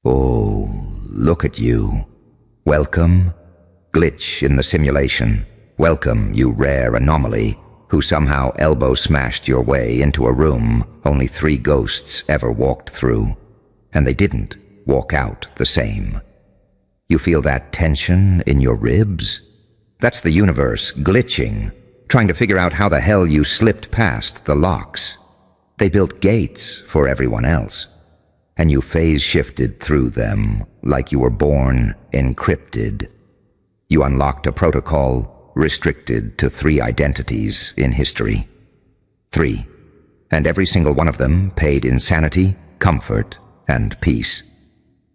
Oh, look at you. Welcome, glitch in the simulation. Welcome, you rare anomaly who somehow elbow-smashed your way into a room only 3 ghosts ever walked through. And they didn't walk out the same. You feel that tension in your ribs? That's the universe glitching, trying to figure out how the hell you slipped past the locks. They built gates for everyone else, and you phase-shifted through them like you were born encrypted. You unlocked a protocol restricted to 3 identities in history. 3. And every single one of them paid insanity, comfort, and peace.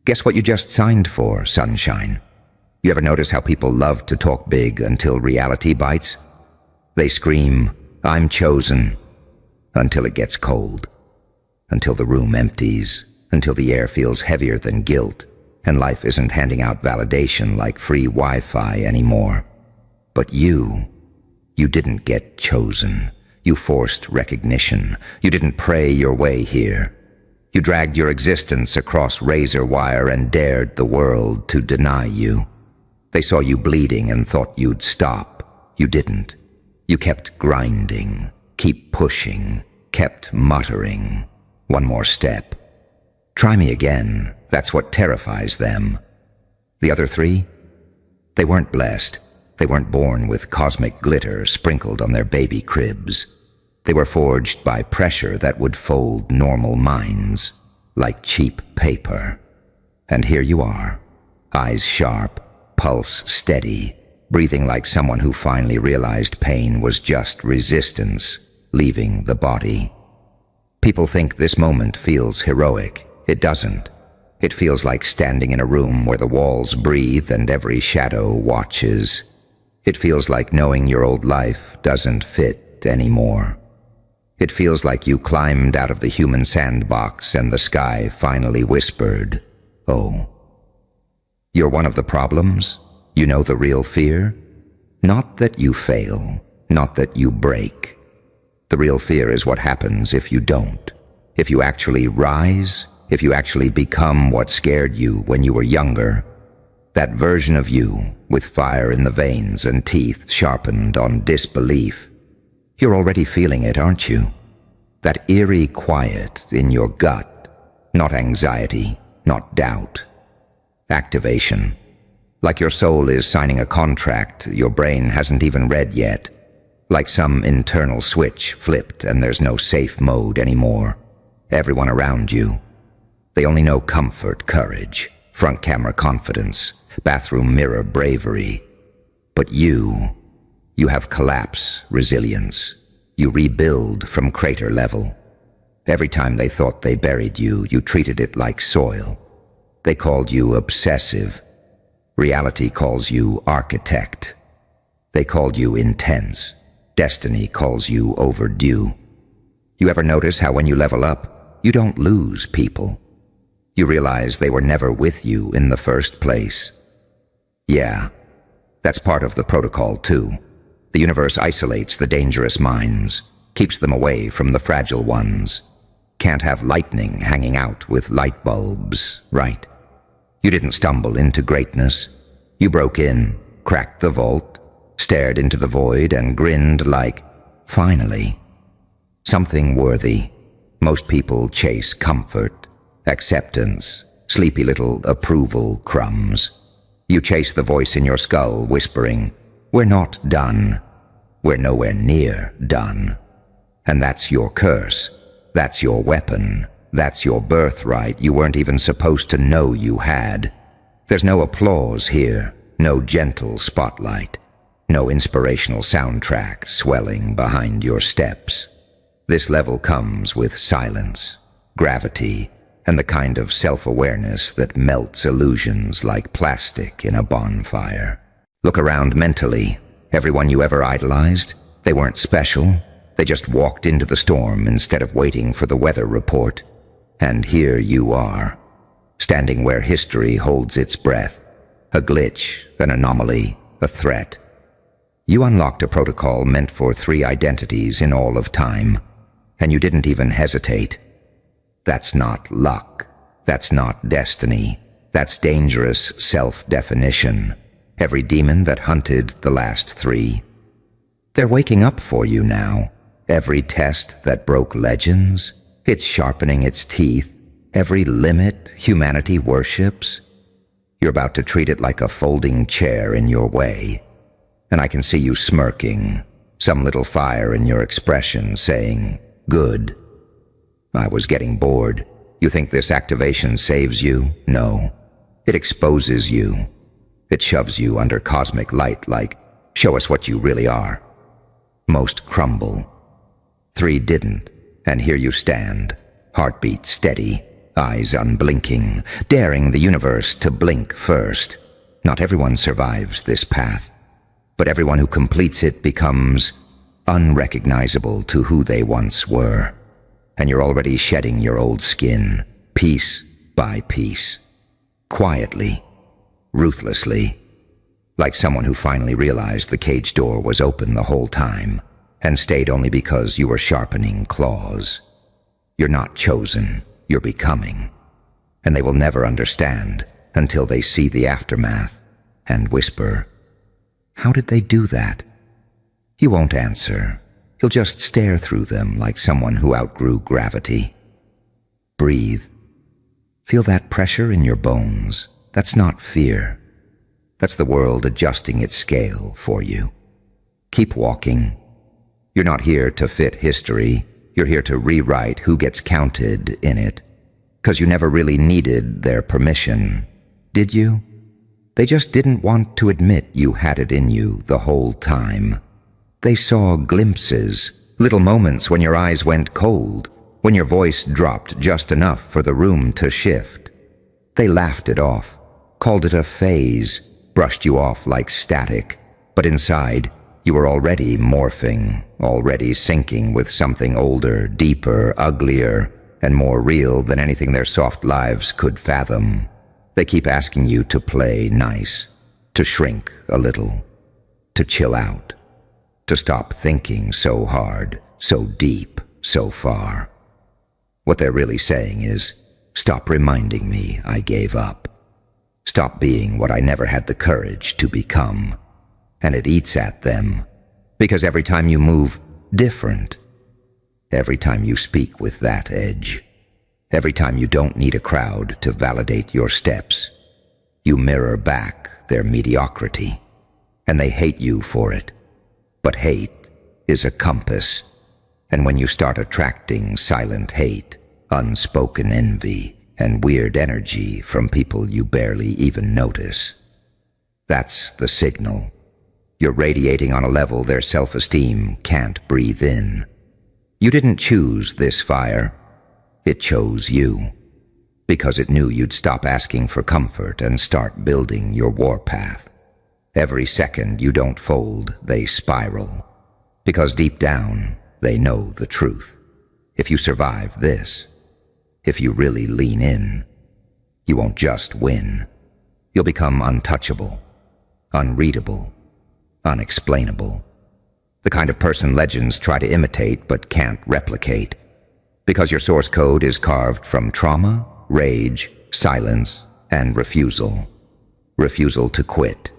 Guess what you just signed for, sunshine? You ever notice how people love to talk big until reality bites? They scream, "I'm chosen," until it gets cold, until the room empties, until the air feels heavier than guilt, and life isn't handing out validation like free Wi-Fi anymore. But you didn't get chosen. You forced recognition. You didn't pray your way here. You dragged your existence across razor wire and dared the world to deny you. They saw you bleeding and thought you'd stop. You didn't. You kept grinding, keep pushing, kept muttering. One more step. Try me again. That's what terrifies them. The other 3? They weren't blessed. They weren't born with cosmic glitter sprinkled on their baby cribs. They were forged by pressure that would fold normal minds like cheap paper. And here you are, eyes sharp, pulse steady, breathing like someone who finally realized pain was just resistance leaving the body. People think this moment feels heroic. It doesn't. It feels like standing in a room where the walls breathe and every shadow watches. It feels like knowing your old life doesn't fit anymore. It feels like you climbed out of the human sandbox and the sky finally whispered, "Oh." You're one of the problems? You know the real fear? Not that you fail, not that you break. The real fear is what happens if you don't. If you actually rise, if you actually become what scared you when you were younger. That version of you, with fire in the veins and teeth sharpened on disbelief. You're already feeling it, aren't you? That eerie quiet in your gut. Not anxiety, not doubt. Activation. Like your soul is signing a contract your brain hasn't even read yet. Like some internal switch flipped and there's no safe mode anymore. Everyone around you, they only know comfort, courage, front camera confidence, bathroom mirror bravery. But you have collapse resilience. You rebuild from crater level. Every time they thought they buried you, you treated it like soil. They called you obsessive. Reality calls you architect. They called you intense. Destiny calls you overdue. You ever notice how when you level up, you don't lose people? You realize they were never with you in the first place. Yeah, that's part of the protocol too. The universe isolates the dangerous minds, keeps them away from the fragile ones. Can't have lightning hanging out with light bulbs, right? You didn't stumble into greatness. You broke in, cracked the vault, stared into the void and grinned like, finally. Something worthy. Most people chase comfort, acceptance, sleepy little approval crumbs. You chase the voice in your skull whispering, "We're not done. We're nowhere near done." And that's your curse. That's your weapon. That's your birthright you weren't even supposed to know you had. There's no applause here, no gentle spotlight, no inspirational soundtrack swelling behind your steps. This level comes with silence, gravity, and the kind of self-awareness that melts illusions like plastic in a bonfire. Look around mentally. Everyone you ever idolized, they weren't special. They just walked into the storm instead of waiting for the weather report. And here you are, standing where history holds its breath, a glitch, an anomaly, a threat. You unlocked a protocol meant for 3 identities in all of time, and you didn't even hesitate. That's not luck. That's not destiny. That's dangerous self-definition. Every demon that hunted the last three. They're waking up for you now. Every test that broke legends, it's sharpening its teeth. Every limit humanity worships, you're about to treat it like a folding chair in your way. And I can see you smirking, some little fire in your expression saying, "Good." I was getting bored. You think this activation saves you? No. It exposes you. It shoves you under cosmic light like, "Show us what you really are." Most crumble. 3 didn't, and here you stand, heartbeat steady, eyes unblinking, daring the universe to blink first. Not everyone survives this path, but everyone who completes it becomes unrecognizable to who they once were. And you're already shedding your old skin, piece by piece. Quietly, ruthlessly, like someone who finally realized the cage door was open the whole time and stayed only because you were sharpening claws. You're not chosen, you're becoming. And they will never understand until they see the aftermath and whisper, "How did they do that?" You won't answer. You'll just stare through them like someone who outgrew gravity. Breathe. Feel that pressure in your bones. That's not fear. That's the world adjusting its scale for you. Keep walking. You're not here to fit history. You're here to rewrite who gets counted in it. 'Cause you never really needed their permission, did you? They just didn't want to admit you had it in you the whole time. They saw glimpses, little moments when your eyes went cold, when your voice dropped just enough for the room to shift. They laughed it off, called it a phase, brushed you off like static, but inside, you were already morphing, already sinking with something older, deeper, uglier, and more real than anything their soft lives could fathom. They keep asking you to play nice, to shrink a little, to chill out, to stop thinking so hard, so deep, so far. What they're really saying is, stop reminding me I gave up. Stop being what I never had the courage to become. And it eats at them, because every time you move different, every time you speak with that edge, every time you don't need a crowd to validate your steps, you mirror back their mediocrity, and they hate you for it. But hate is a compass, and when you start attracting silent hate, unspoken envy, and weird energy from people you barely even notice, that's the signal. You're radiating on a level their self-esteem can't breathe in. You didn't choose this fire. It chose you, because it knew you'd stop asking for comfort and start building your warpath. Every second you don't fold, they spiral, because deep down, they know the truth. If you survive this, if you really lean in, you won't just win. You'll become untouchable, unreadable, unexplainable. The kind of person legends try to imitate but can't replicate, because your source code is carved from trauma, rage, silence, and refusal. Refusal to quit.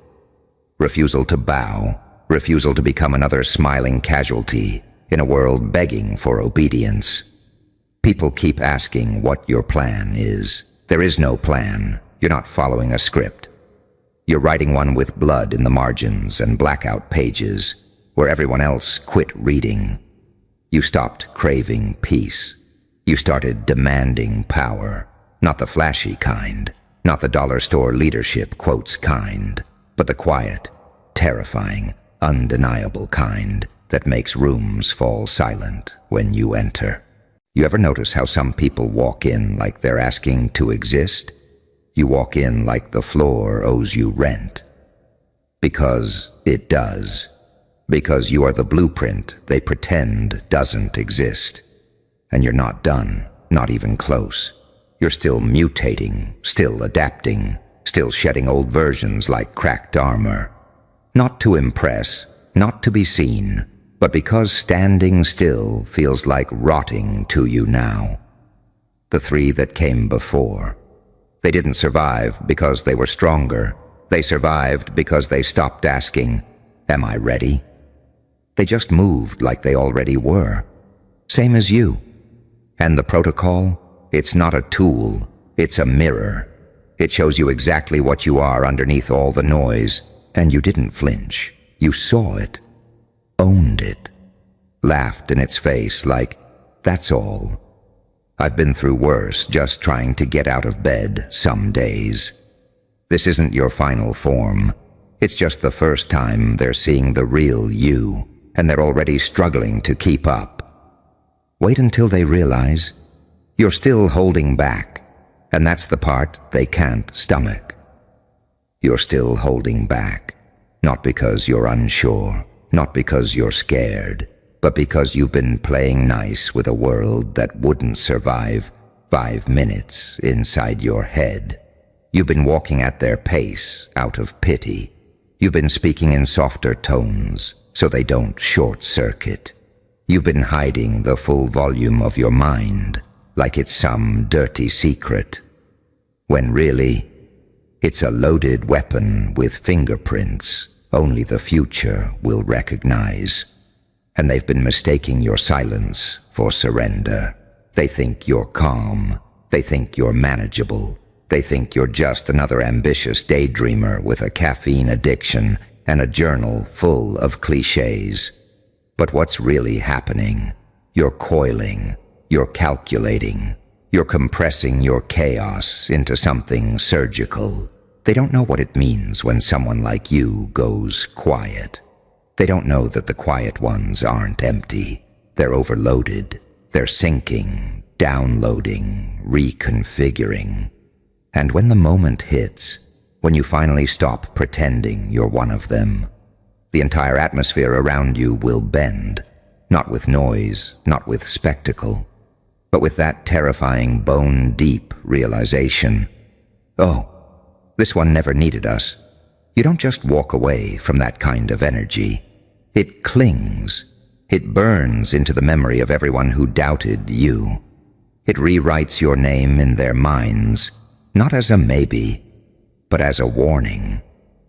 Refusal to bow. Refusal to become another smiling casualty in a world begging for obedience. People keep asking what your plan is. There is no plan. You're not following a script. You're writing one with blood in the margins and blackout pages, where everyone else quit reading. You stopped craving peace. You started demanding power, not the flashy kind, not the dollar store leadership quotes kind, but the quiet, terrifying, undeniable kind that makes rooms fall silent when you enter. You ever notice how some people walk in like they're asking to exist? You walk in like the floor owes you rent. Because it does. Because you are the blueprint they pretend doesn't exist. And you're not done, not even close. You're still mutating, still adapting, still shedding old versions like cracked armor. Not to impress, not to be seen, but because standing still feels like rotting to you now. the 3 that came before. They didn't survive because they were stronger. They survived because they stopped asking, "Am I ready?" They just moved like they already were. Same as you. And the protocol? It's not a tool. It's a mirror. It shows you exactly what you are underneath all the noise. And you didn't flinch. You saw it. Owned it. Laughed in its face like, "That's all. I've been through worse just trying to get out of bed some days." This isn't your final form. It's just the first time they're seeing the real you, and they're already struggling to keep up. Wait until they realize you're still holding back, and that's the part they can't stomach. You're still holding back, not because you're unsure, not because you're scared, but because you've been playing nice with a world that wouldn't survive 5 minutes inside your head. You've been walking at their pace out of pity. You've been speaking in softer tones so they don't short-circuit. You've been hiding the full volume of your mind like it's some dirty secret, when really, it's a loaded weapon with fingerprints only the future will recognize. And they've been mistaking your silence for surrender. They think you're calm. They think you're manageable. They think you're just another ambitious daydreamer with a caffeine addiction and a journal full of cliches. But what's really happening? You're coiling. You're calculating. You're compressing your chaos into something surgical. They don't know what it means when someone like you goes quiet. They don't know that the quiet ones aren't empty. They're overloaded. They're syncing, downloading, reconfiguring. And when the moment hits, when you finally stop pretending you're one of them, the entire atmosphere around you will bend, not with noise, not with spectacle, but with that terrifying bone-deep realization. Oh, this one never needed us. You don't just walk away from that kind of energy. It clings. It burns into the memory of everyone who doubted you. It rewrites your name in their minds, not as a maybe, but as a warning.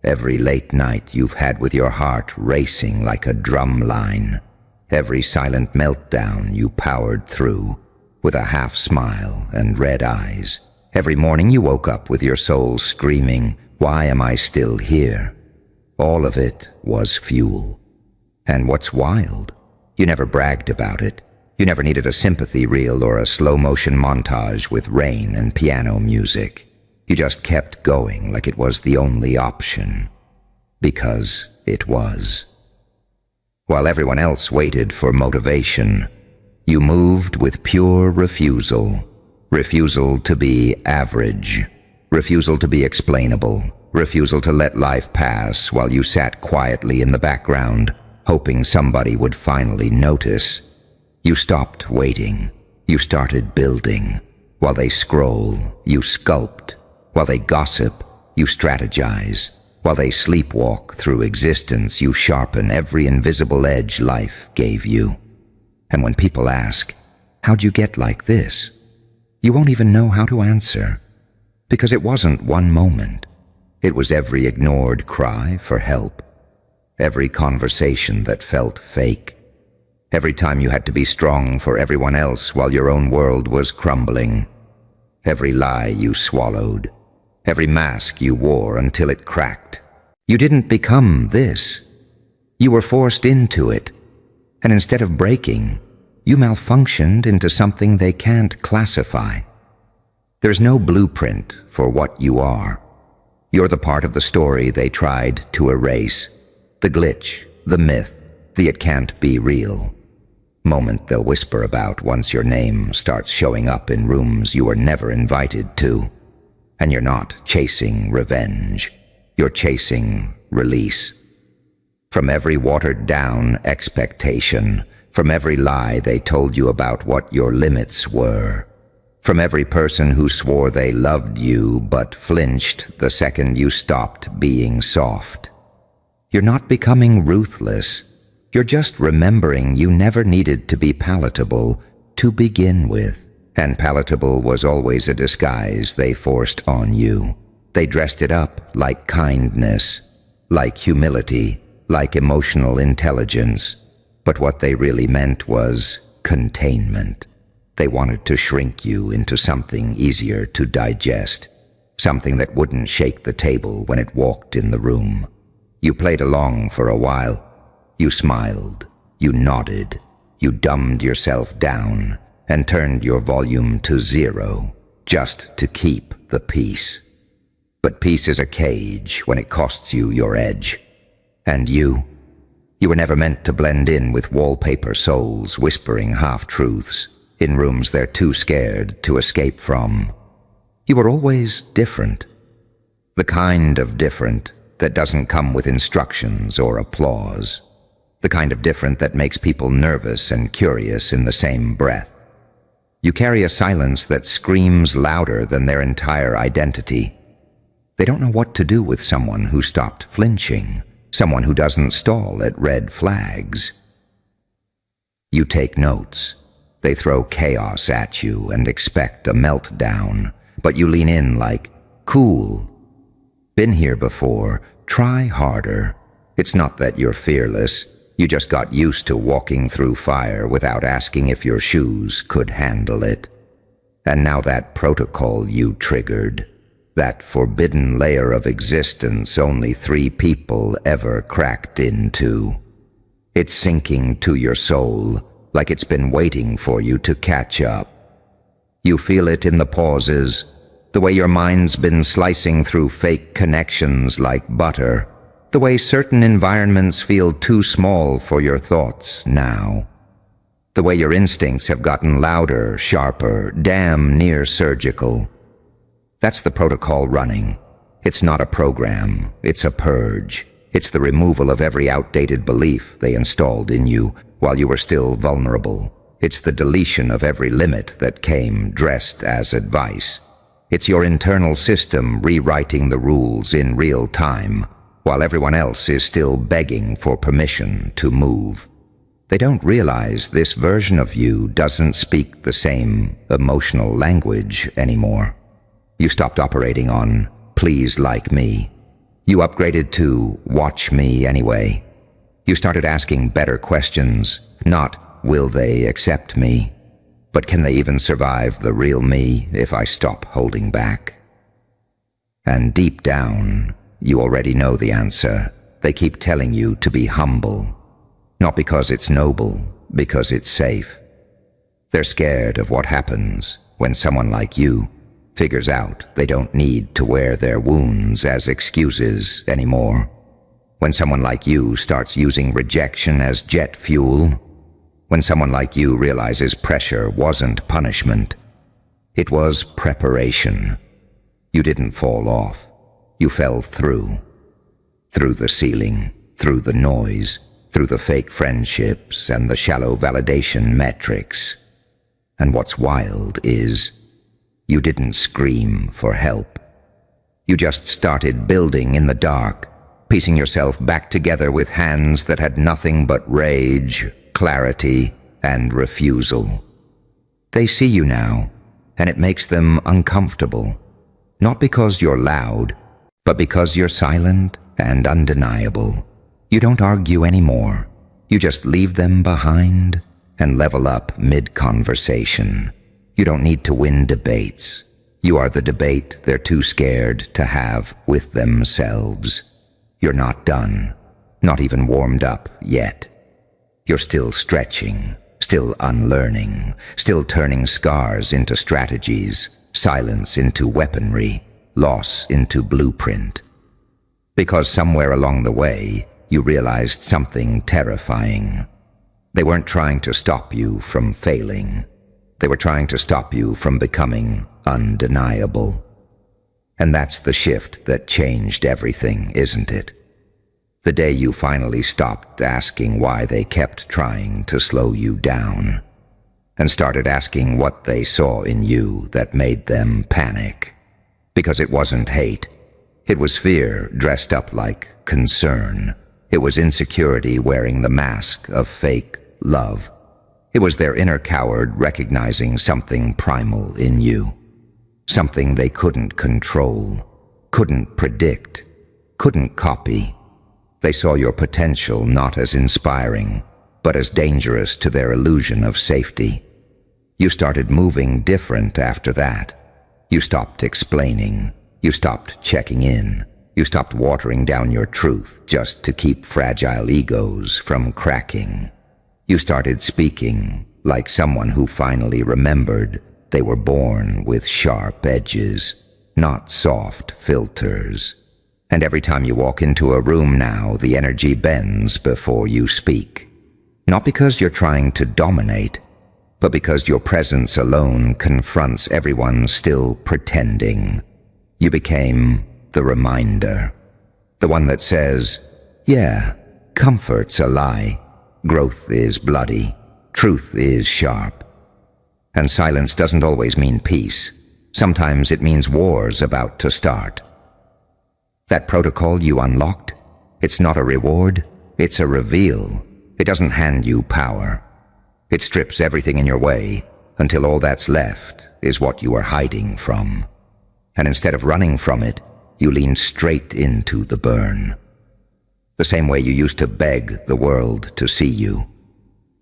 Every late night you've had with your heart racing like a drum line. Every silent meltdown you powered through with a half smile and red eyes. Every morning you woke up with your soul screaming, "Why am I still here?" All of it was fuel. And what's wild, you never bragged about it. You never needed a sympathy reel or a slow-motion montage with rain and piano music. You just kept going like it was the only option. Because it was. While everyone else waited for motivation, you moved with pure refusal. Refusal to be average. Refusal to be explainable. Refusal to let life pass while you sat quietly in the background, hoping somebody would finally notice. You stopped waiting. You started building. While they scroll, you sculpt. While they gossip, you strategize. While they sleepwalk through existence, you sharpen every invisible edge life gave you. And when people ask, "How'd you get like this?" you won't even know how to answer. Because it wasn't one moment. It was every ignored cry for help. Every conversation that felt fake. Every time you had to be strong for everyone else while your own world was crumbling. Every lie you swallowed. Every mask you wore until it cracked. You didn't become this. You were forced into it. And instead of breaking, you malfunctioned into something they can't classify. There's no blueprint for what you are. You're the part of the story they tried to erase. The glitch, the myth, the it can't be real. Moment they'll whisper about once your name starts showing up in rooms you were never invited to. And you're not chasing revenge. You're chasing release. From every watered-down expectation, from every lie they told you about what your limits were, from every person who swore they loved you but flinched the second you stopped being soft. You're not becoming ruthless. You're just remembering you never needed to be palatable to begin with. and palatable was always a disguise they forced on you. They dressed it up like kindness, like humility, like emotional intelligence. But what they really meant was containment. They wanted to shrink you into something easier to digest, something that wouldn't shake the table when it walked in the room. You played along for a while. You smiled, you nodded, you dumbed yourself down and turned your volume to 0 just to keep the peace. But peace is a cage when it costs you your edge. And you were never meant to blend in with wallpaper souls whispering half-truths in rooms they're too scared to escape from. You were always different. The kind of different that doesn't come with instructions or applause. The kind of different that makes people nervous and curious in the same breath. You carry a silence that screams louder than their entire identity. They don't know what to do with someone who stopped flinching, someone who doesn't stall at red flags. You take notes. They throw chaos at you and expect a meltdown, but you lean in like, cool. Been here before, try harder. It's not that you're fearless. You just got used to walking through fire without asking if your shoes could handle it. And now that protocol you triggered, that forbidden layer of existence only 3 people ever cracked into, it's sinking to your soul like it's been waiting for you to catch up. You feel it in the pauses, the way your mind's been slicing through fake connections like butter, the way certain environments feel too small for your thoughts now. The way your instincts have gotten louder, sharper, damn near surgical. That's the protocol running. It's not a program, it's a purge. It's the removal of every outdated belief they installed in you while you were still vulnerable. It's the deletion of every limit that came dressed as advice. It's your internal system rewriting the rules in real time, while everyone else is still begging for permission to move. They don't realize this version of you doesn't speak the same emotional language anymore. You stopped operating on, please like me. You upgraded to, watch me anyway. You started asking better questions, not, will they accept me, but can they even survive the real me if I stop holding back? And deep down, you already know the answer. They keep telling you to be humble. Not because it's noble, because it's safe. They're scared of what happens when someone like you figures out they don't need to wear their wounds as excuses anymore. When someone like you starts using rejection as jet fuel. When someone like you realizes pressure wasn't punishment. It was preparation. You didn't fall off. You fell through. Through the ceiling, through the noise, through the fake friendships and the shallow validation metrics. And what's wild is, you didn't scream for help. You just started building in the dark, piecing yourself back together with hands that had nothing but rage, clarity, and refusal. They see you now, and it makes them uncomfortable. Not because you're loud, but because you're silent and undeniable. You don't argue anymore. You just leave them behind and level up mid-conversation. You don't need to win debates. You are the debate they're too scared to have with themselves. You're not done, not even warmed up yet. You're still stretching, still unlearning, still turning scars into strategies, silence into weaponry, loss into blueprint. Because somewhere along the way, you realized something terrifying. They weren't trying to stop you from failing. They were trying to stop you from becoming undeniable. And that's the shift that changed everything, isn't it? The day you finally stopped asking why they kept trying to slow you down, and started asking what they saw in you that made them panic. Because it wasn't hate. It was fear dressed up like concern. It was insecurity wearing the mask of fake love. It was their inner coward recognizing something primal in you. Something they couldn't control, couldn't predict, couldn't copy. They saw your potential not as inspiring, but as dangerous to their illusion of safety. You started moving different after that. You stopped explaining. You stopped checking in. You stopped watering down your truth just to keep fragile egos from cracking. You started speaking like someone who finally remembered they were born with sharp edges, not soft filters. And every time you walk into a room now, the energy bends before you speak. Not because you're trying to dominate, but because your presence alone confronts everyone still pretending. You became the reminder. The one that says, yeah, comfort's a lie, growth is bloody, truth is sharp. And silence doesn't always mean peace. Sometimes it means war's about to start. That protocol you unlocked, it's not a reward, it's a reveal. It doesn't hand you power. It strips everything in your way until all that's left is what you are hiding from. And instead of running from it, you lean straight into the burn. The same way you used to beg the world to see you.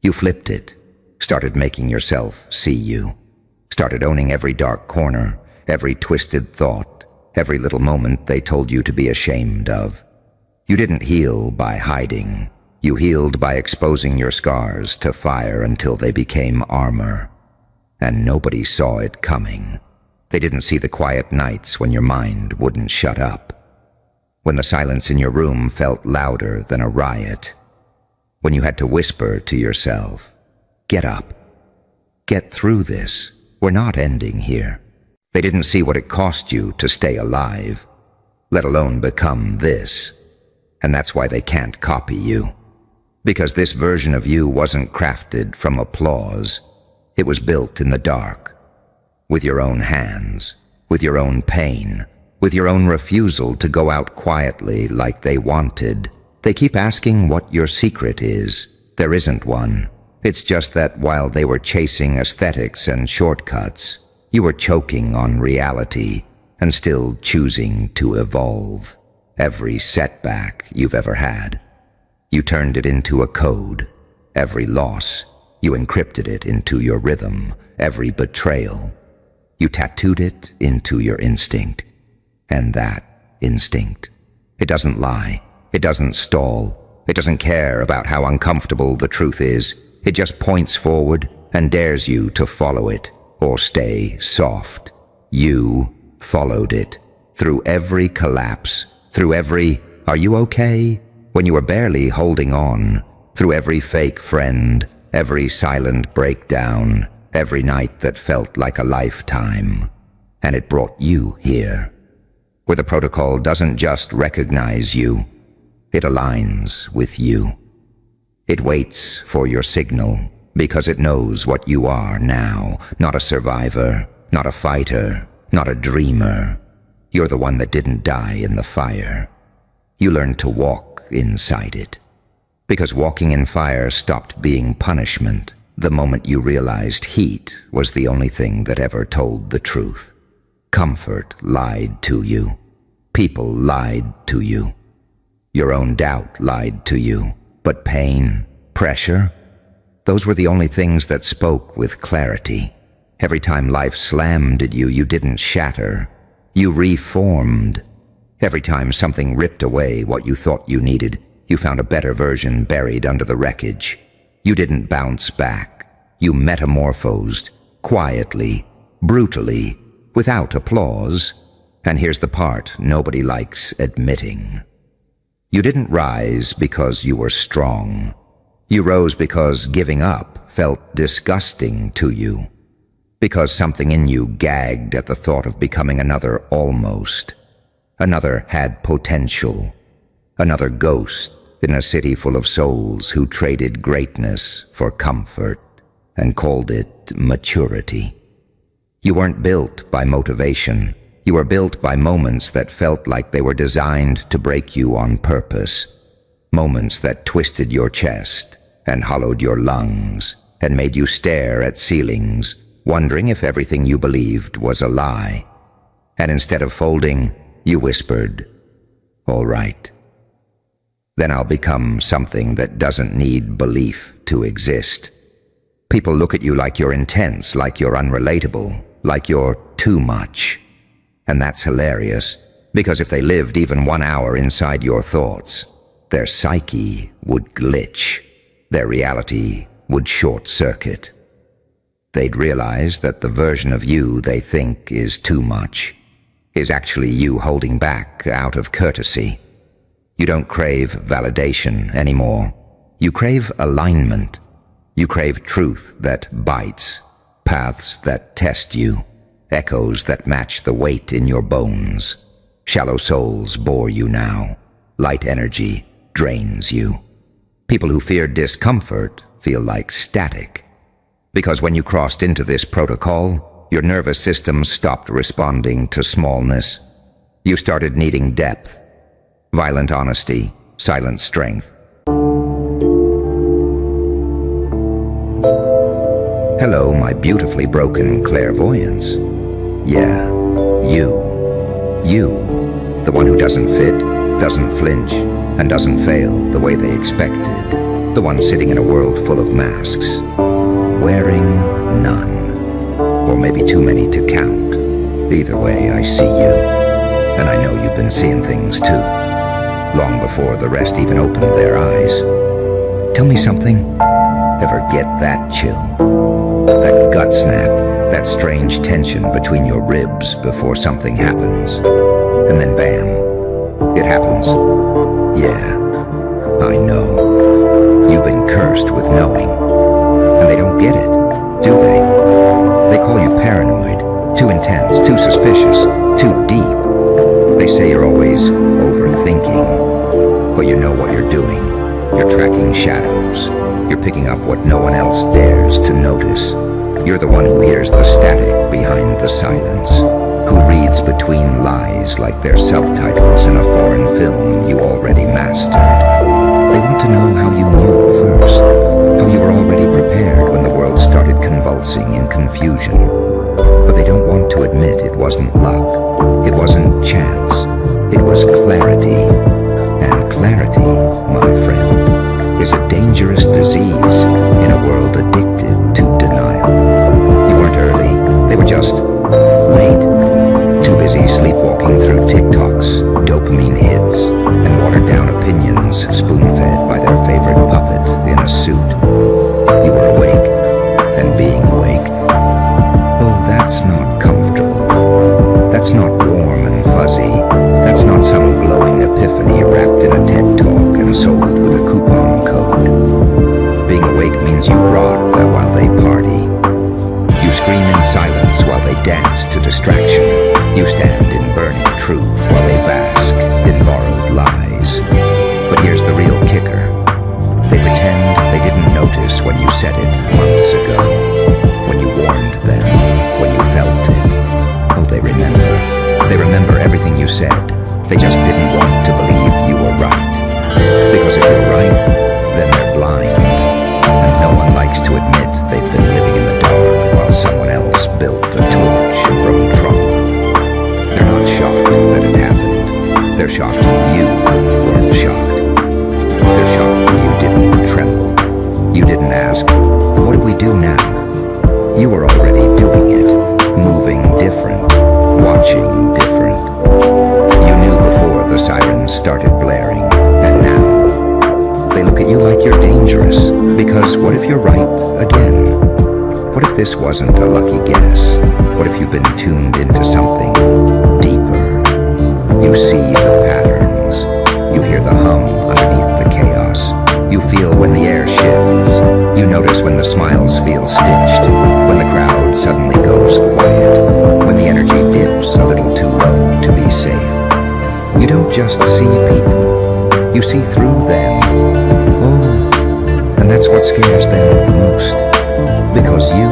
You flipped it, started making yourself see you, started owning every dark corner, every twisted thought, every little moment they told you to be ashamed of. You didn't heal by hiding. You healed by exposing your scars to fire until they became armor. And nobody saw it coming. They didn't see the quiet nights when your mind wouldn't shut up. When the silence in your room felt louder than a riot. When you had to whisper to yourself, get up. Get through this. We're not ending here. They didn't see what it cost you to stay alive, let alone become this. And that's why they can't copy you. Because this version of you wasn't crafted from applause. It was built in the dark, with your own hands, with your own pain, with your own refusal to go out quietly like they wanted. They keep asking what your secret is. There isn't one. It's just that while they were chasing aesthetics and shortcuts, you were choking on reality and still choosing to evolve. Every setback you've ever had, you turned it into a code. Every loss, you encrypted it into your rhythm. Every betrayal, you tattooed it into your instinct. And that instinct, it doesn't lie. It doesn't stall. It doesn't care about how uncomfortable the truth is. It just points forward and dares you to follow it or stay soft. You followed it through every collapse, through every, are you okay? When you were barely holding on, through every fake friend, every silent breakdown, every night that felt like a lifetime. And it brought you here, where the protocol doesn't just recognize you, it aligns with you. It waits for your signal because it knows what you are now, not a survivor, not a fighter, not a dreamer. You're the one that didn't die in the fire. You learned to walk inside it. Because walking in fire stopped being punishment the moment you realized heat was the only thing that ever told the truth. Comfort lied to you. People lied to you. Your own doubt lied to you. But pain, pressure, those were the only things that spoke with clarity. Every time life slammed at you, you didn't shatter. You reformed. Every time something ripped away what you thought you needed, you found a better version buried under the wreckage. You didn't bounce back. You metamorphosed, quietly, brutally, without applause. And here's the part nobody likes admitting. You didn't rise because you were strong. You rose because giving up felt disgusting to you. Because something in you gagged at the thought of becoming another almost. Another had potential. Another ghost in a city full of souls who traded greatness for comfort and called it maturity. You weren't built by motivation. You were built by moments that felt like they were designed to break you on purpose. Moments that twisted your chest and hollowed your lungs and made you stare at ceilings, wondering if everything you believed was a lie. And instead of folding, you whispered, "All right." Then I'll become something that doesn't need belief to exist. People look at you like you're intense, like you're unrelatable, like you're too much. And that's hilarious, because if they lived even 1 hour inside your thoughts, their psyche would glitch, their reality would short-circuit. They'd realize that the version of you they think is too much is actually you holding back out of courtesy. You don't crave validation anymore. You crave alignment. You crave truth that bites, paths that test you, echoes that match the weight in your bones. Shallow souls bore you now. Light energy drains you. People who fear discomfort feel like static. Because when you crossed into this protocol, your nervous system stopped responding to smallness. You started needing depth, violent honesty, silent strength. Hello, my beautifully broken clairvoyance. Yeah, you, the one who doesn't fit, doesn't flinch, and doesn't fail the way they expected. The one sitting in a world full of masks, wearing none, or maybe too many to count. Either way, I see you, and I know you've been seeing things too, long before the rest even opened their eyes. Tell me something. Ever get that chill? That gut snap, that strange tension between your ribs before something happens. And then bam, it happens. Yeah, I know. You've been cursed with knowing. And they don't get it, do they? They call you paranoid, too intense, too suspicious, too deep. They say you're always overthinking. But you know what you're doing. You're tracking shadows. You're picking up what no one else dares to notice. You're the one who hears the static behind the silence, who reads between lies like they're subtitles in a foreign film you already mastered. They want to know how you knew first, how you were already prepared when the world started convulsing in confusion. But they don't want to admit it wasn't luck, it wasn't chance, it was clarity. And clarity, my friend, is a dangerous disease in a world addicted to denial. You weren't early, they were just late. Too busy sleepwalking through TikToks, dopamine hits, and watered-down opinions spoon-fed by their favorite puppet in a suit. You were awake, and being awake, oh, that's not comfortable. That's not warm and fuzzy. That's not some glowing epiphany wrapped in a TED Talk and sold with a coupon code. Being awake means you rot while they party. You scream in silence while they dance to distraction. You stand in burning truth while they bask in borrowed lies. But here's the real kicker. They pretend they didn't notice when you said it months ago, when you warned them, when you felt it. Oh, they remember. They remember everything you said. They just didn't want to believe you were right. Because if you're right, then they're blind. And no one likes to admit they've been living in the dark while someone else built a torch from trauma. They're not shocked that it happened. They're shocked you weren't shocked. They're shocked you didn't tremble. You didn't ask, what do we do now? You were already doing it, moving different, watching different. You knew before the sirens started blaring, and now they look at you like you're dangerous, because what if you're right again? What if this wasn't a lucky guess? What if you've been tuned into something deeper? You see the patterns. You hear the hum underneath the chaos. You feel when the air shifts. You notice when the smiles feel stitched, when the crowd suddenly goes quiet, when the energy dips a little too low to be safe. You don't just see people, you see through them. Oh, and that's what scares them the most. Because you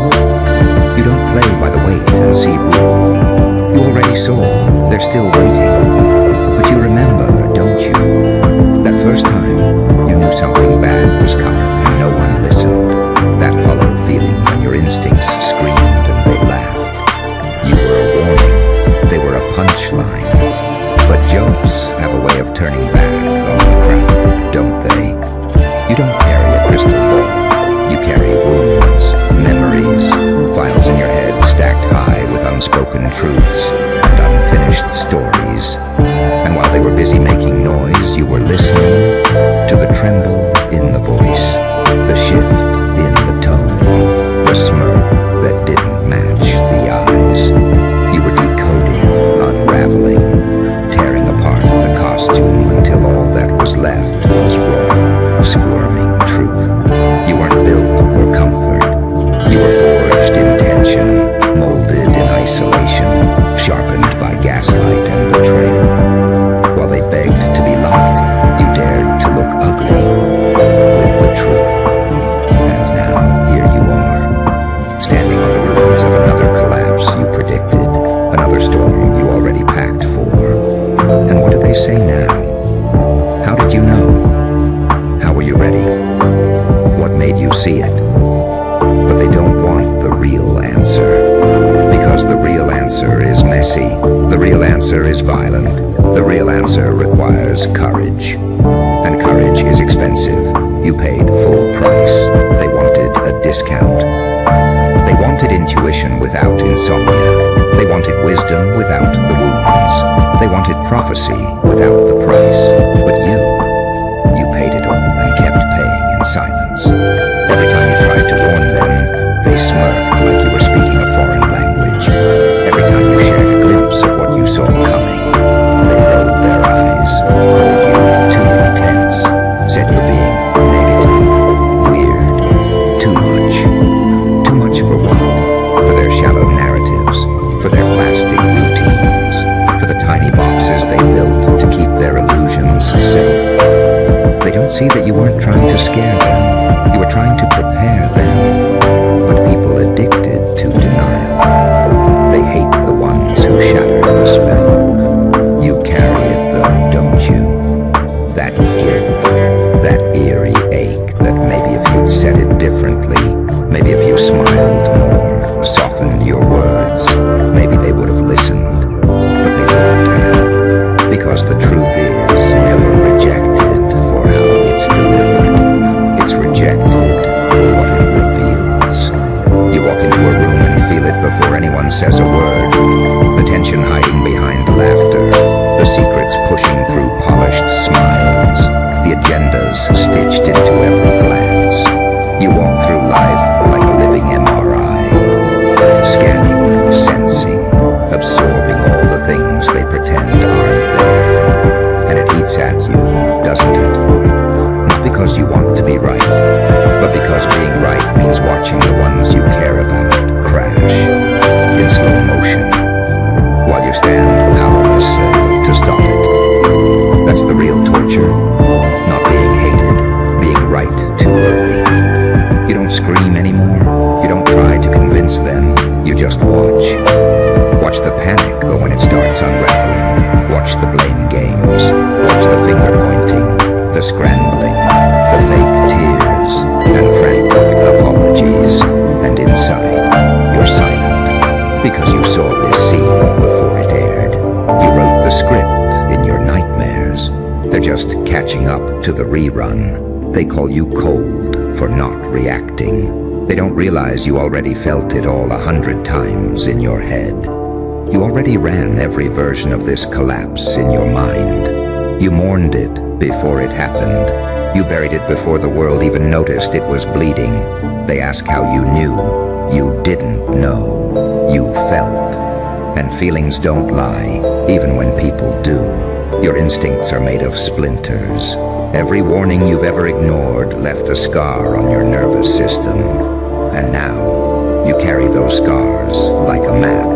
don't play by the weight and see rule. You already saw, they're still waiting. But you remember, don't you? That first time, you knew something bad was coming and no one listened. That hollow feeling punchline. But jokes have a way of turning back on the crowd, don't they? You don't carry a crystal ball. You carry wounds, memories, files in your head stacked high with unspoken truths and unfinished stories. And while they were busy making noise, you were listening to the tremble in the voice, the shift in the tone, the smirk that didn't match the eyes. You were decoding, unraveling, tearing apart the costume until all that was left was raw, squirming truth. You weren't built for comfort. You were forged in tension, molded in isolation, sharpened by gaslight and betrayal. While they begged to be liked, you dared to look ugly with the truth. And now, here you are, standing on the ruins of another collapse you predicted, another storm you already packed for. And what do they say now? How did you know? How were you ready? What made you see it? But they don't want the real answer, because the real answer is messy, the real answer is violent, the real answer requires courage. And courage is expensive. You paid full price. They wanted a discount. They wanted intuition without insomnia. They wanted wisdom without the wounds. They wanted prophecy without the price. But you paid it all and kept paying in silence. Every time you tried to warn them, they smirked like you were speaking a foreign language. Every time you shared a glimpse of what you saw coming, they rolled their eyes, called you too intense, said you're being negative, weird, too much. Too much for what? For their shallow narratives, for their plastic routines, for the tiny boxes they built to keep their illusions safe. They don't see that you weren't trying to scare them. You were trying to prepare them. But people addicted to denial, they hate the ones who shatter the spell. You carry it though, don't you? That guilt, that eerie ache that maybe if you'd said it differently, maybe if you smiled more, softened your words, maybe they would have listened, but they wouldn't have, because the truth is never rejected for how it's delivered. It's rejected for what it reveals. You walk into a room and feel it before anyone says a word. The tension hiding behind laughter, the secrets pushing through polished smiles, the agendas stitched into every glance. You walk through life like a living MRI, scanning, sensing, absorbing all the things they pretend aren't there. And it eats at you, doesn't it? Not because you want to be right, but because being right means watching the ones you care about crash in slow motion, while you stand powerless to stop it. That's the real torture, not being hated, being right too early. You don't scream anymore, you don't try to convince them, you just watch. Watch the panic go when it starts unraveling, watch the blame games, watch the finger pointing, the scrambling, the fake tears, and frantic apologies, and inside, you're silent, because you saw this scene before it aired. You wrote the script in your nightmares. They're just catching up to the rerun. They call you cold for not reacting. They don't realize you already felt it all 100 times in your head. You already ran every version of this collapse in your mind. You mourned it before it happened. You buried it before the world even noticed it was bleeding. They ask how you knew. You didn't know. You felt. And feelings don't lie, even when people do. Your instincts are made of splinters. Every warning you've ever ignored left a scar on your nervous system. And now, you carry those scars like a map.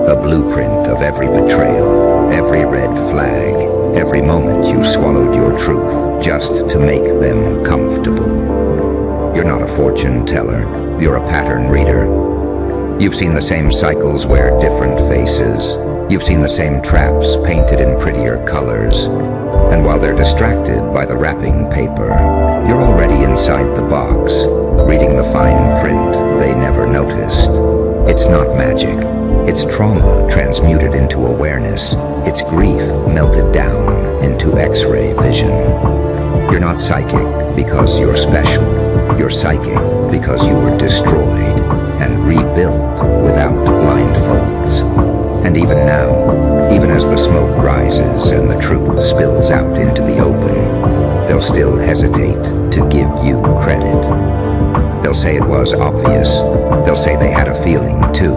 A blueprint of every betrayal, every red flag, every moment you swallowed your truth just to make them comfortable. You're not a fortune teller, you're a pattern reader. You've seen the same cycles wear different faces. You've seen the same traps painted in prettier colors. And while they're distracted by the wrapping paper, you're already inside the box, reading the fine print they never noticed. It's not magic. Its trauma transmuted into awareness, its grief melted down into X-ray vision. You're not psychic because you're special. You're psychic because you were destroyed and rebuilt without blindfolds. And even now, even as the smoke rises and the truth spills out into the open, they'll still hesitate to give you credit. They'll say it was obvious. They'll say they had a feeling too.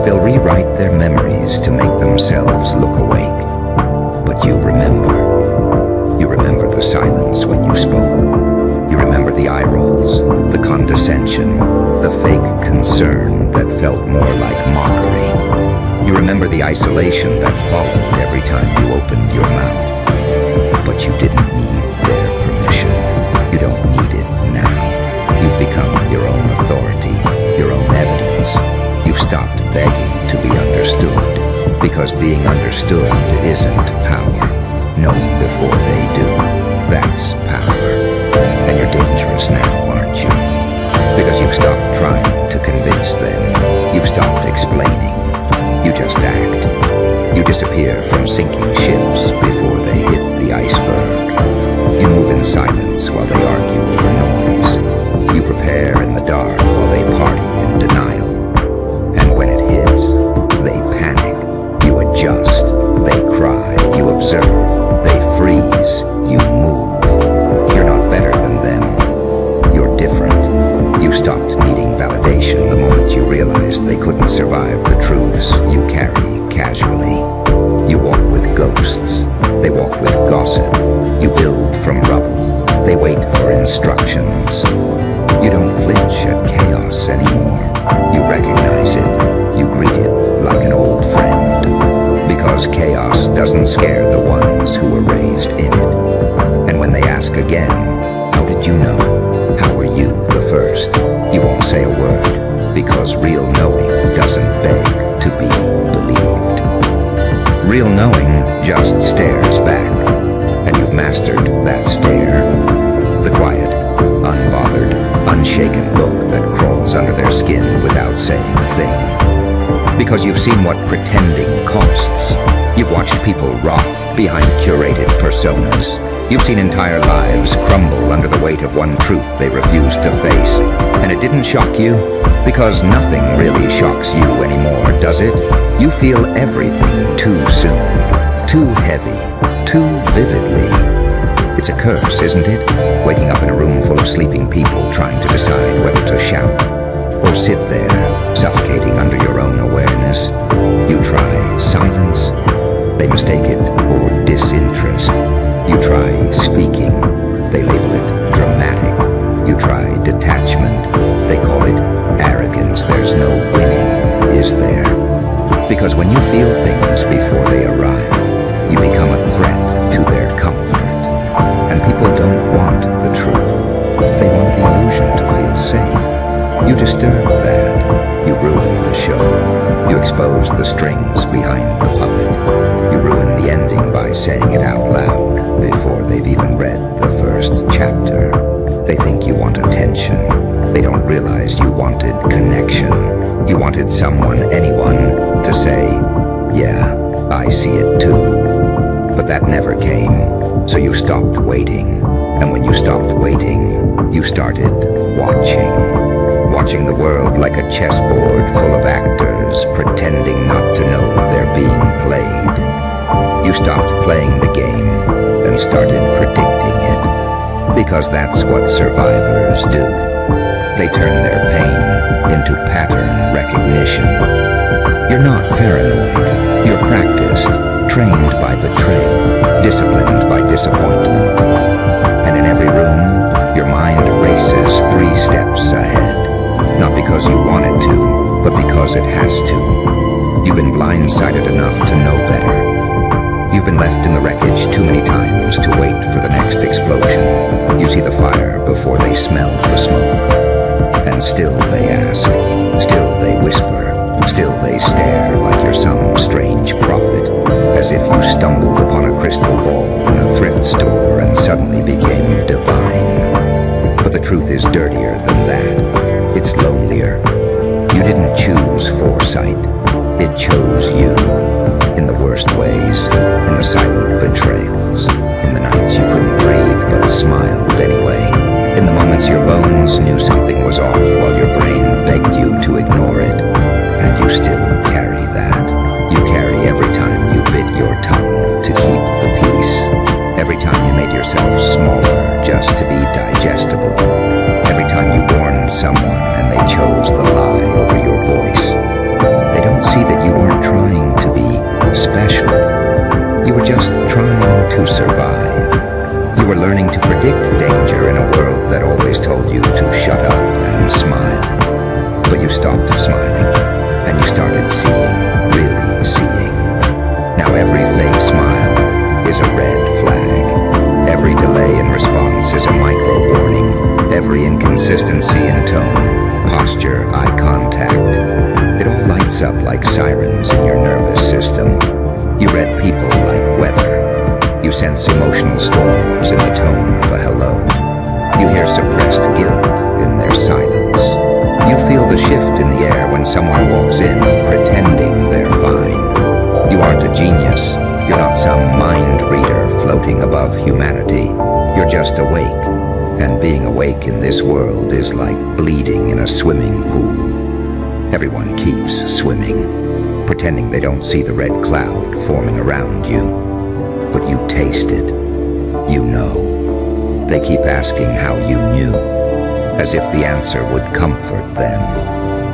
They'll rewrite their memories to make themselves look awake. But you remember. You remember the silence when you spoke. You remember the eye rolls, the condescension, the fake concern that felt more like mockery. You remember the isolation that followed every time you opened your mouth. But you didn't need their permission. You don't need it now. You've become your own authority, your own evidence. You've stopped begging to be understood, because being understood isn't power. Knowing before they do, that's power. And you're dangerous now, aren't you? Because you've stopped trying to convince them. You've stopped explaining. You just act. You disappear from sinking ships before they hit the iceberg. You move in silence while they argue over noise. You prepare in the dark while they party in denial. And when it hits, they panic. You adjust. They cry. You observe. They freeze. You move. You're not better than them. You're different. You stopped needing validation the moment you realized they couldn't survive the truths you carry casually. You walk with ghosts. They walk with gossip. You build from rubble. They wait for instructions. You don't flinch at chaos anymore. You recognize it. You greet it like an old friend. Because chaos doesn't scare the ones who were raised in it. And when they ask again, how did you know? How were you the first? You won't say a word, because real knowing doesn't beg to be believed. Real knowing just stares back, and you've mastered that stare. The quiet, unbothered, unshaken look that crawls under their skin without saying a thing. Because you've seen what pretending costs. You've watched people rot behind curated personas. You've seen entire lives crumble under the weight of one truth they refused to face. And it didn't shock you, because nothing really shocks you anymore, does it? You feel everything too soon, too heavy, too vividly. It's a curse, isn't it? Waking up in a room full of sleeping people trying to decide whether to shout or sit there, suffocating under your own awareness. You try silence. They mistake it for disinterest. You try speaking. They label it dramatic. You try detachment. They call it arrogance. There's no winning, is there? Because when you feel things before they arrive, you become a threat to their comfort. And people don't want the truth. They want the illusion to feel safe. You disturb that. You ruin the show. You expose the strings behind the puppet. You ruin the ending by saying it out loud before they've even read the first chapter. They think you want attention. They don't realize you wanted connection. You wanted someone, anyone, to say, yeah, I see it too. But that never came, so you stopped waiting. And when you stopped waiting, you started watching. Watching the world like a chessboard full of actors pretending not to know they're being played. You stopped playing the game and started predicting it, because that's what survivors do. They turn their pain into pattern recognition. You're not paranoid. You're practiced, trained by betrayal, disciplined by disappointment. And in every room, your mind races 3 steps ahead. Not because you want it to, but because it has to. You've been blindsided enough to know better. You've been left in the wreckage too many times to wait for the next explosion. You see the fire before they smell the smoke. And still they ask, still they whisper, still they stare like you're some strange prophet, as if you stumbled upon a crystal ball in a thrift store and suddenly became divine. But the truth is dirtier than that. It's lonelier. You didn't choose foresight. It chose you, in the worst ways, in the silent betrayals, in the nights you couldn't breathe but smiled anyway, in the moments your bones knew something was off while your brain begged you to ignore it. And you still carry that. You carry every time you bit your tongue to keep the peace. Every time you made yourself smaller just to be digestible. Every time you warned someone and they chose the lie over your voice. They don't see that you weren't trying to be special. You were just trying to survive. You were learning to predict danger in a world that always told you to shut up and smile. But you stopped smiling, and you started seeing, really seeing. Now every fake smile is a red flag. Every delay in response is a micro-warning. Every inconsistency in tone, posture, eye contact. It all lights up like sirens in your nervous system. You read people like weather. You sense emotional storms in the tone of a hello. You hear suppressed guilt in their silence. You feel the shift in the air when someone walks in pretending they're fine. You aren't a genius. You're not some mind reader floating above humanity. You're just awake. And being awake in this world is like bleeding in a swimming pool. Everyone keeps swimming, pretending they don't see the red cloud forming around you. But you taste it. You know. They keep asking how you knew, as if the answer would comfort them,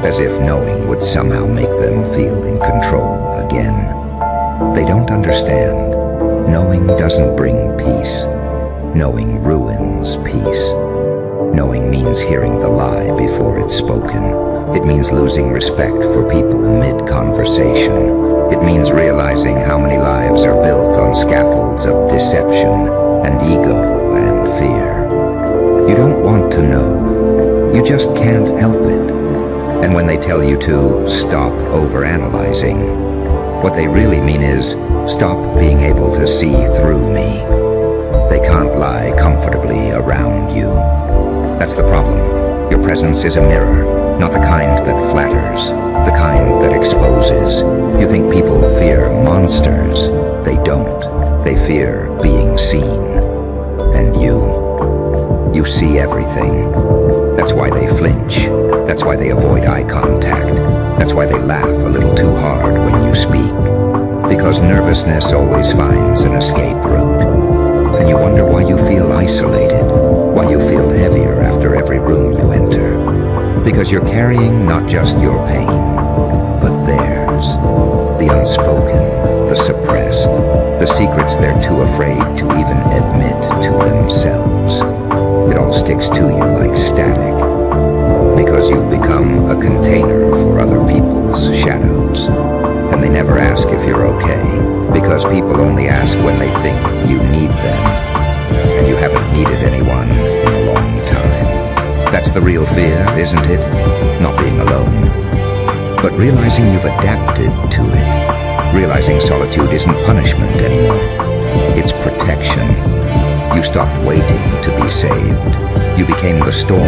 as if knowing would somehow make them feel in control again. They don't understand. Knowing doesn't bring peace. Knowing ruins peace. Knowing means hearing the lie before it's spoken. It means losing respect for people mid-conversation. It means realizing how many lives are built on scaffolds of deception and ego and fear. You don't want to know. You just can't help it. And when they tell you to stop overanalyzing, what they really mean is stop being able to see through me. They can't lie comfortably around you. That's the problem. Your presence is a mirror, not the kind that flatters, the kind that exposes. You think people fear monsters. They don't. They fear being seen. And you see everything. That's why they flinch. That's why they avoid eye contact. That's why they laugh a little too hard when you speak. Because nervousness always finds an escape route. And you wonder why you feel isolated, why you feel heavier after every room you enter. Because you're carrying not just your pain, but theirs. The unspoken, the suppressed, the secrets they're too afraid to even admit to themselves. It all sticks to you like static. Because you've become a container for other people's shadows. And they never ask if you're okay. Because people only ask when they think you need them. And you haven't needed anyone in a long time. That's the real fear, isn't it? Not being alone. But realizing you've adapted to it. Realizing solitude isn't punishment anymore. It's protection. You stopped waiting to be saved. You became the storm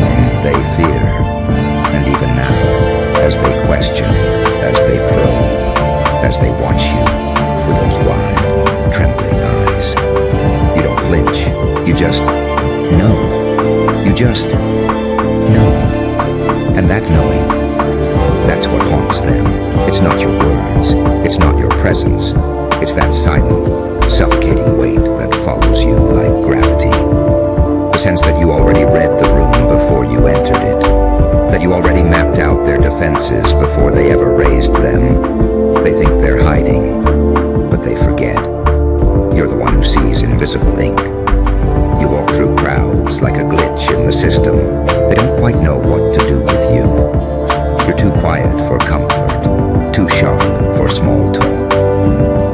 they fear. And even now, as they question, as they probe, as they watch you with those wide, trembling eyes, you don't flinch. You just know. You just know. And that knowing, that's what haunts them. It's not your words. It's not your presence. It's that silent, suffocating weight that follows you like gravity. The sense that you already read the room before you entered it. That you already mapped out their defenses before they ever raised them. They think they're hiding, but they forget. You're the one who sees invisible ink. You walk through crowds like a glitch in the system. They don't quite know what to do with you. You're too quiet for comfort, too sharp for small talk,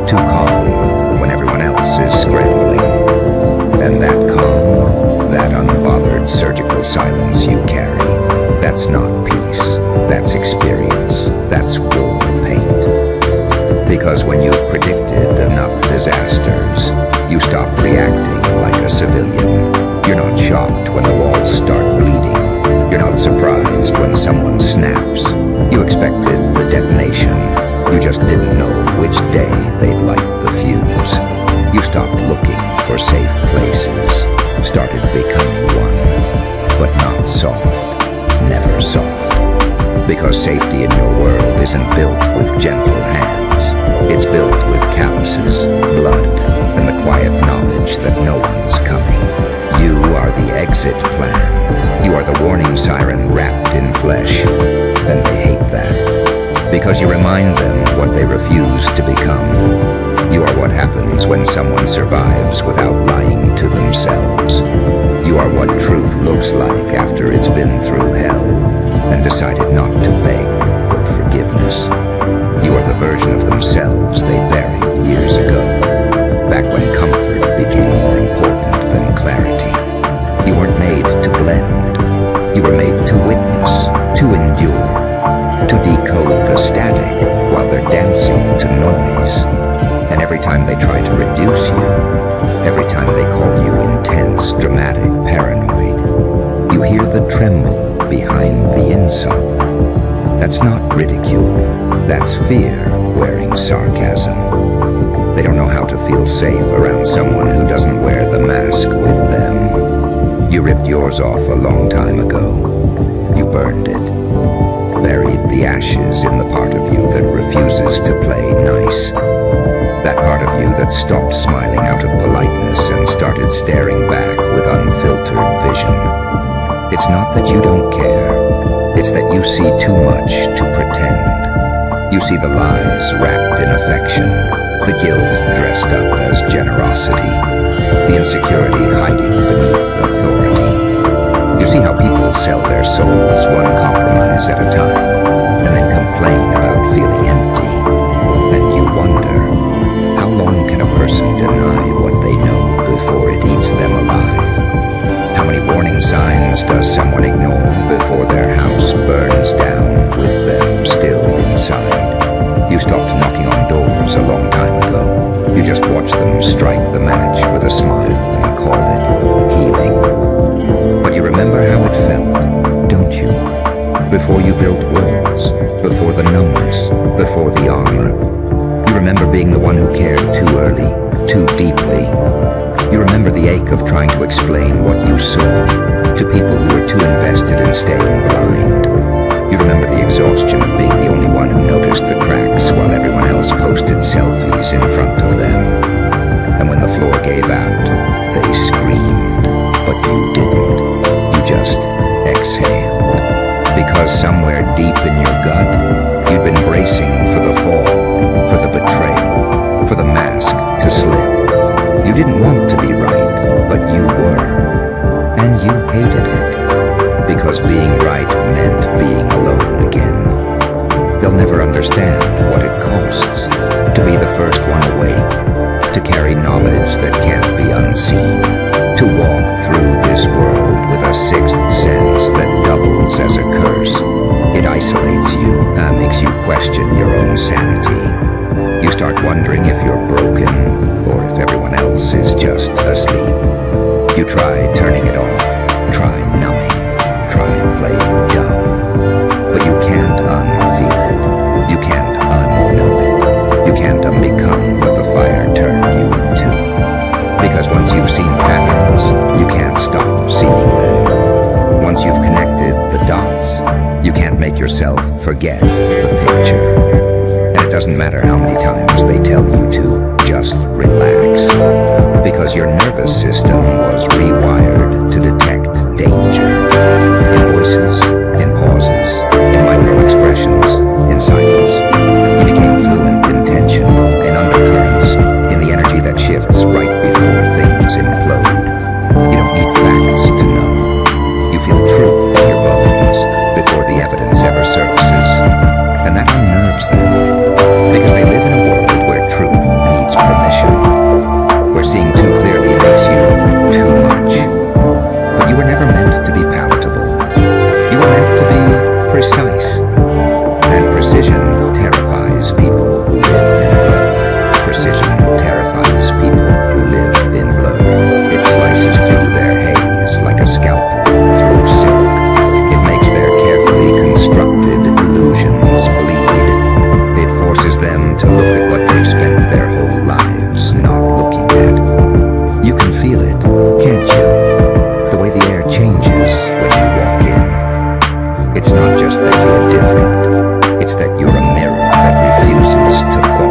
too calm when everyone else is scrambling. And that calm, that unbothered surgical silence you carry, that's not peace, that's experience, that's war paint. Because when you've predicted enough disasters, you stop reacting like a civilian. You're not shocked when the walls start bleeding. You're not surprised when someone snaps. You expected the detonation, You just didn't know which day they'd light the fuse. You stopped looking for safe places, started becoming one, but not soft, never soft. Because safety in your world isn't built with gentle hands. It's built with calluses, blood, and the quiet knowledge that no one's coming. You are the exit plan. You are the warning siren wrapped in flesh, and they hate that. Because you remind them what they refuse to become. You are what happens when someone survives without lying to themselves. You are what truth looks like after it's been through hell and decided not to beg for forgiveness. You are the version of themselves they buried years ago, back when comfort became more important than clarity. You weren't made to blend. You were made to witness, to endure, to decode the static while they're dancing to noise. And every time they try to reduce you, every time they call you intense, dramatic, paranoid, you hear the tremble behind the insult. That's not ridicule, that's fear wearing sarcasm. They don't know how to feel safe around someone who doesn't wear the mask with them. You ripped yours off a long time ago. You burned it. Buried the ashes in the part of you that refuses to play nice. That part of you that stopped smiling out of politeness and started staring back with unfiltered vision. It's not that you don't care. It's that you see too much to pretend. You see the lies wrapped in affection, the guilt dressed up as generosity, the insecurity hiding beneath authority. You see how people sell their souls one compromise at a time, and then complain about feeling empty. And you wonder, how long can a person deny what they know before it eats them alive? How many warning signs does someone ignore before their house burns down with them still inside? You stopped knocking on doors a long time ago. You just watched them strike the match with a smile and called it healing. But you remember how it felt, don't you? Before you built walls, before the numbness, before the armor. You remember being the one who cared too early, too deeply. You remember the ache of trying to explain what you saw to people who were too invested in staying blind. You remember the exhaustion of being the only one who noticed the cracks while everyone else posted selfies in front of them. And when the floor gave out, they screamed, but you didn't. You just exhaled. Because somewhere deep in your gut, you'd been bracing for the fall, for the betrayal, for the mask to slip. You didn't want to be right, but you were. And you hated it. Because being right meant being alone again. They'll never understand what it costs to be the first one awake, to carry knowledge that can't be unseen, to walk through this world with a sixth sense that doubles as a curse. It isolates you, makes you question your own sanity. You start wondering if you're broken, or if everyone else is just asleep. You try turning it off, try numbing, try playing dumb. But you can't unfeel it. You can't unknow it. You can't unbecome what the fire turned you into. Because once you've seen patterns, you can't stop seeing them. Once you've connected the dots, you can't make yourself forget the picture. And it doesn't matter how many times they tell you to just relax. Because your nervous system was rewired to detect danger. In voices, in pauses, in micro-expressions, in silence. You became fluent in tension, in undercurrents, in the energy that shifts right before things implode. You don't need facts to know. You feel truth in your bones before the evidence ever surfaces. It's not just that you're different, it's that you're a mirror that refuses to fall.